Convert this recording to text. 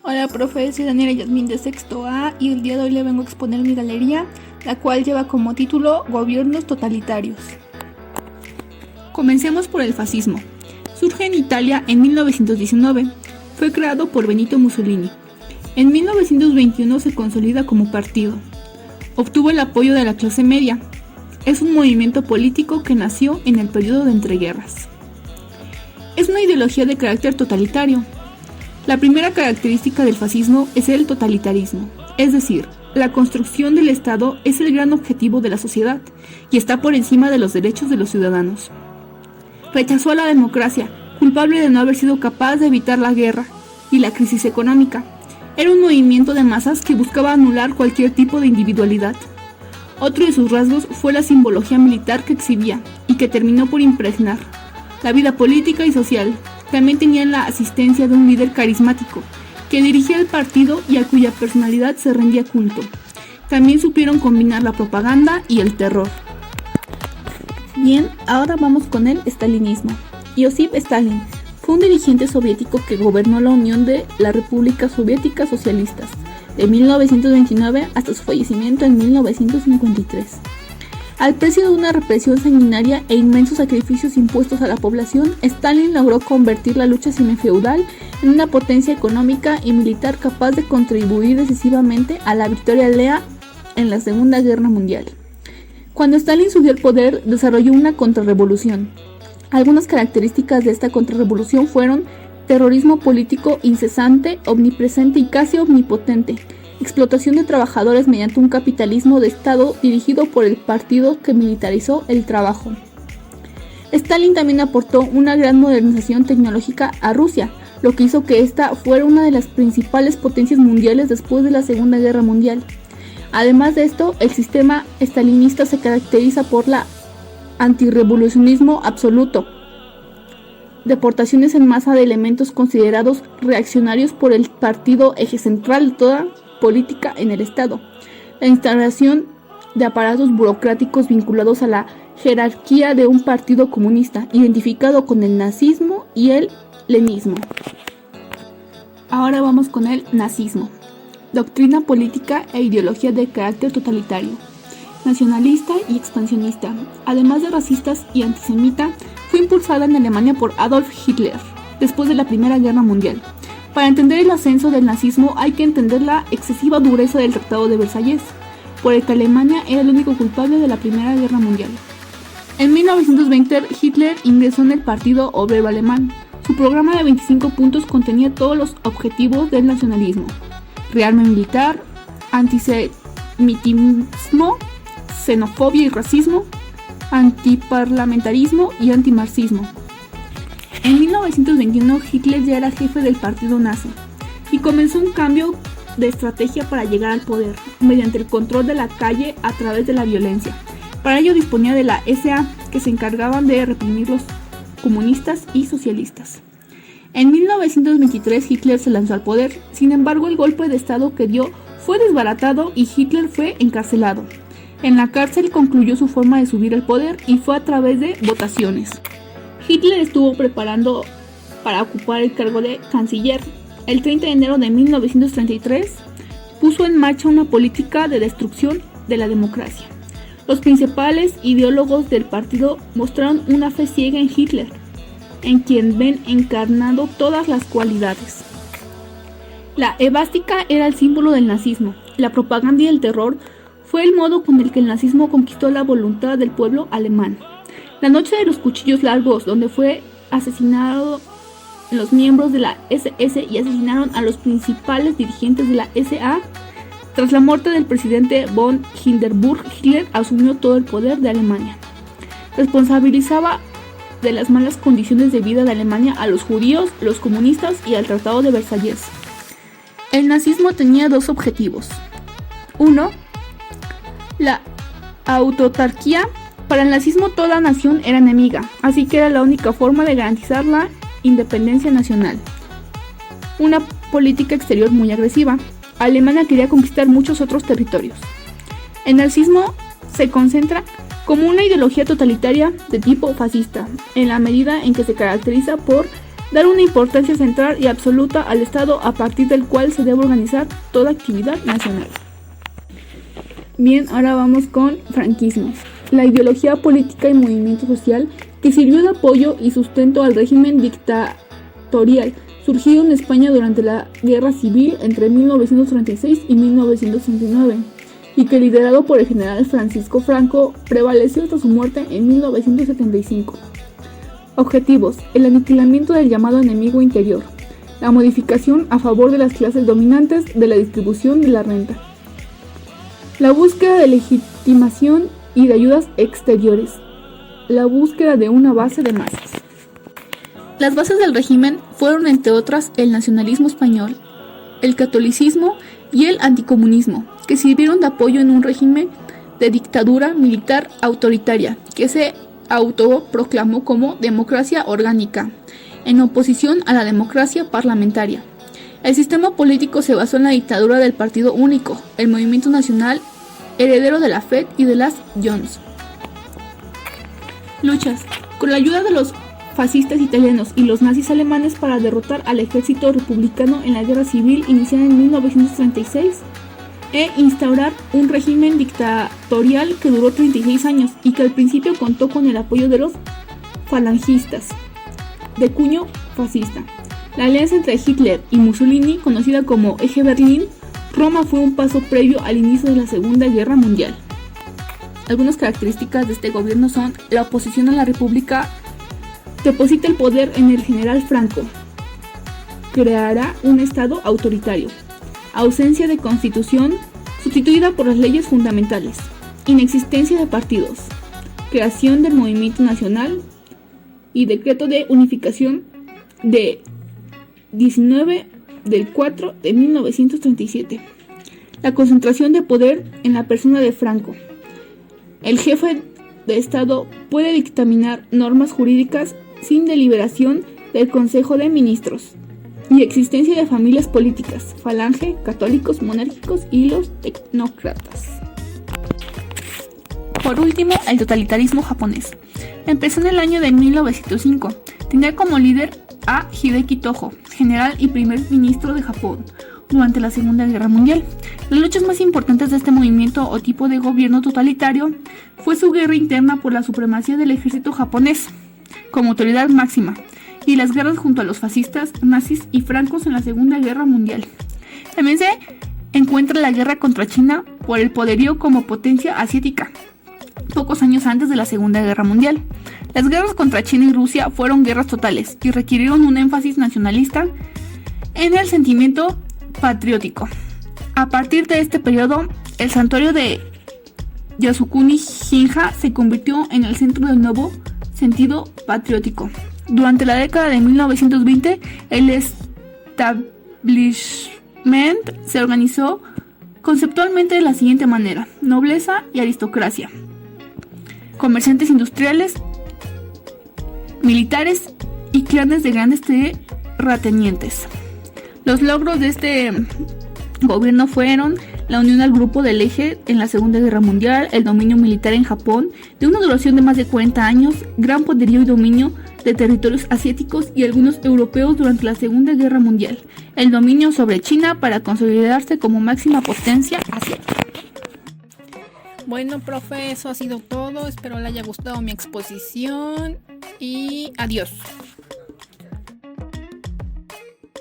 Hola, profe, soy Daniela Yasmín de sexto A y el día de hoy le vengo a exponer mi galería, la cual lleva como título Gobiernos totalitarios. Comencemos por el fascismo. Surge en Italia en 1919. Fue creado por Benito Mussolini. En 1921 se consolida como partido. Obtuvo el apoyo de la clase media. Es un movimiento político que nació en el periodo de entreguerras. Es una ideología de carácter totalitario. La primera característica del fascismo es el totalitarismo, es decir, la construcción del Estado es el gran objetivo de la sociedad y está por encima de los derechos de los ciudadanos. Rechazó a la democracia, culpable de no haber sido capaz de evitar la guerra y la crisis económica. Era un movimiento de masas que buscaba anular cualquier tipo de individualidad. Otro de sus rasgos fue la simbología militar que exhibía y que terminó por impregnar la vida política y social. También tenían la asistencia de un líder carismático, que dirigía el partido y a cuya personalidad se rendía culto. También supieron combinar la propaganda y el terror. Bien, ahora vamos con el estalinismo. Josip Stalin fue un dirigente soviético que gobernó la Unión de las Repúblicas Soviéticas Socialistas, de 1929 hasta su fallecimiento en 1953. Al precio de una represión sanguinaria e inmensos sacrificios impuestos a la población, Stalin logró convertir la lucha semifeudal en una potencia económica y militar capaz de contribuir decisivamente a la victoria alea en la Segunda Guerra Mundial. Cuando Stalin subió al poder, desarrolló una contrarrevolución. Algunas características de esta contrarrevolución fueron terrorismo político incesante, omnipresente y casi omnipotente, explotación de trabajadores mediante un capitalismo de Estado dirigido por el partido que militarizó el trabajo. Stalin también aportó una gran modernización tecnológica a Rusia, lo que hizo que ésta fuera una de las principales potencias mundiales después de la Segunda Guerra Mundial. Además de esto, el sistema stalinista se caracteriza por la antirrevolucionismo absoluto, deportaciones en masa de elementos considerados reaccionarios por el partido eje central de toda política en el Estado, la instalación de aparatos burocráticos vinculados a la jerarquía de un partido comunista, identificado con el nazismo y el leninismo. Ahora vamos con el nazismo. Doctrina política e ideología de carácter totalitario, nacionalista y expansionista, además de racistas y antisemita, fue impulsada en Alemania por Adolf Hitler, después de la Primera Guerra Mundial. Para entender el ascenso del nazismo hay que entender la excesiva dureza del Tratado de Versalles, por el que Alemania era el único culpable de la Primera Guerra Mundial. En 1920 Hitler ingresó en el Partido Obrero Alemán. Su programa de 25 puntos contenía todos los objetivos del nacionalismo: rearme militar, antisemitismo, xenofobia y racismo, antiparlamentarismo y antimarxismo. En 1921 Hitler ya era jefe del partido nazi y comenzó un cambio de estrategia para llegar al poder, mediante el control de la calle a través de la violencia. Para ello disponía de la SA, que se encargaban de reprimir los comunistas y socialistas. En 1923 Hitler se lanzó al poder, sin embargo el golpe de estado que dio fue desbaratado y Hitler fue encarcelado. En la cárcel concluyó su forma de subir al poder y fue a través de votaciones. Hitler estuvo preparando para ocupar el cargo de canciller. El 30 de enero de 1933 puso en marcha una política de destrucción de la democracia. Los principales ideólogos del partido mostraron una fe ciega en Hitler, en quien ven encarnado todas las cualidades. La esvástica era el símbolo del nazismo. La propaganda y el terror fue el modo con el que el nazismo conquistó la voluntad del pueblo alemán. La noche de los cuchillos largos, donde fue asesinado los miembros de la SS y asesinaron a los principales dirigentes de la SA. Tras la muerte del presidente von Hindenburg, Hitler asumió todo el poder de Alemania. Responsabilizaba de las malas condiciones de vida de Alemania a los judíos, los comunistas y al Tratado de Versalles. El nazismo tenía dos objetivos. 1. La autarquía. Para el nazismo toda nación era enemiga, así que era la única forma de garantizar la independencia nacional. Una política exterior muy agresiva. Alemania quería conquistar muchos otros territorios. El nazismo se concentra como una ideología totalitaria de tipo fascista, en la medida en que se caracteriza por dar una importancia central y absoluta al Estado a partir del cual se debe organizar toda actividad nacional. Bien, ahora vamos con franquismo. La ideología política y movimiento social que sirvió de apoyo y sustento al régimen dictatorial surgido en España durante la Guerra Civil entre 1936 y 1939 y que, liderado por el general Francisco Franco, prevaleció hasta su muerte en 1975. Objetivos: el aniquilamiento del llamado enemigo interior, la modificación a favor de las clases dominantes de la distribución de la renta, la búsqueda de legitimación y de ayudas exteriores, la búsqueda de una base de masas. Las bases del régimen fueron, entre otras, el nacionalismo español, el catolicismo y el anticomunismo, que sirvieron de apoyo en un régimen de dictadura militar autoritaria, que se autoproclamó como democracia orgánica, en oposición a la democracia parlamentaria. El sistema político se basó en la dictadura del partido único, el movimiento nacional, heredero de la FED y de las Jones. Luchas. Con la ayuda de los fascistas italianos y los nazis alemanes para derrotar al ejército republicano en la guerra civil iniciada en 1936 e instaurar un régimen dictatorial que duró 36 años y que al principio contó con el apoyo de los falangistas de cuño fascista. La alianza entre Hitler y Mussolini, conocida como Eje Berlín, Roma, fue un paso previo al inicio de la Segunda Guerra Mundial. Algunas características de este gobierno son: la oposición a la República deposita el poder en el general Franco, creará un Estado autoritario, ausencia de constitución sustituida por las leyes fundamentales, inexistencia de partidos, creación del movimiento nacional y decreto de unificación de 19 del 4 de 1937. La concentración de poder en la persona de Franco. El jefe de Estado puede dictaminar normas jurídicas sin deliberación del Consejo de Ministros. Y existencia de familias políticas, falange, católicos, monárquicos y los tecnócratas. Por último, el totalitarismo japonés. Empezó en el año de 1905. Tenía como líder a Hideki Tojo, general y primer ministro de Japón durante la Segunda Guerra Mundial. Las luchas más importantes de este movimiento o tipo de gobierno totalitario fue su guerra interna por la supremacía del ejército japonés como autoridad máxima y las guerras junto a los fascistas, nazis y francos en la Segunda Guerra Mundial. También se encuentra la guerra contra China por el poderío como potencia asiática, pocos años antes de la Segunda Guerra Mundial. Las guerras contra China y Rusia fueron guerras totales y requirieron un énfasis nacionalista en el sentimiento patriótico. A partir de este periodo, el santuario de Yasukuni-Jinja se convirtió en el centro del nuevo sentido patriótico. Durante la década de 1920, el establishment se organizó conceptualmente de la siguiente manera: nobleza y aristocracia, comerciantes industriales, militares y clanes de grandes terratenientes. Los logros de este gobierno fueron la unión al grupo del eje en la Segunda Guerra Mundial, el dominio militar en Japón de una duración de más de 40 años, gran poderío y dominio de territorios asiáticos y algunos europeos durante la Segunda Guerra Mundial, el dominio sobre China para consolidarse como máxima potencia asiática. Bueno, profe, eso ha sido todo. Espero le haya gustado mi exposición y adiós.